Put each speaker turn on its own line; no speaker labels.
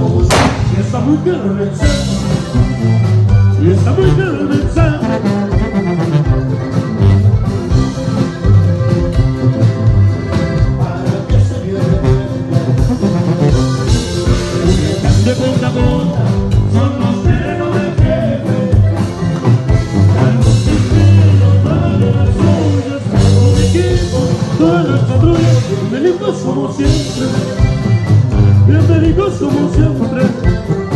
Y está muy claro el mensaje. Y está muy claro el mensaje. Para que se viene de punta a punta, son los dedos del jefe. Algo sin filo, todas las suyas, todo el equipo, todas las patrullas. Bienvenidos somos siempre. Bienvenidos somos siempre.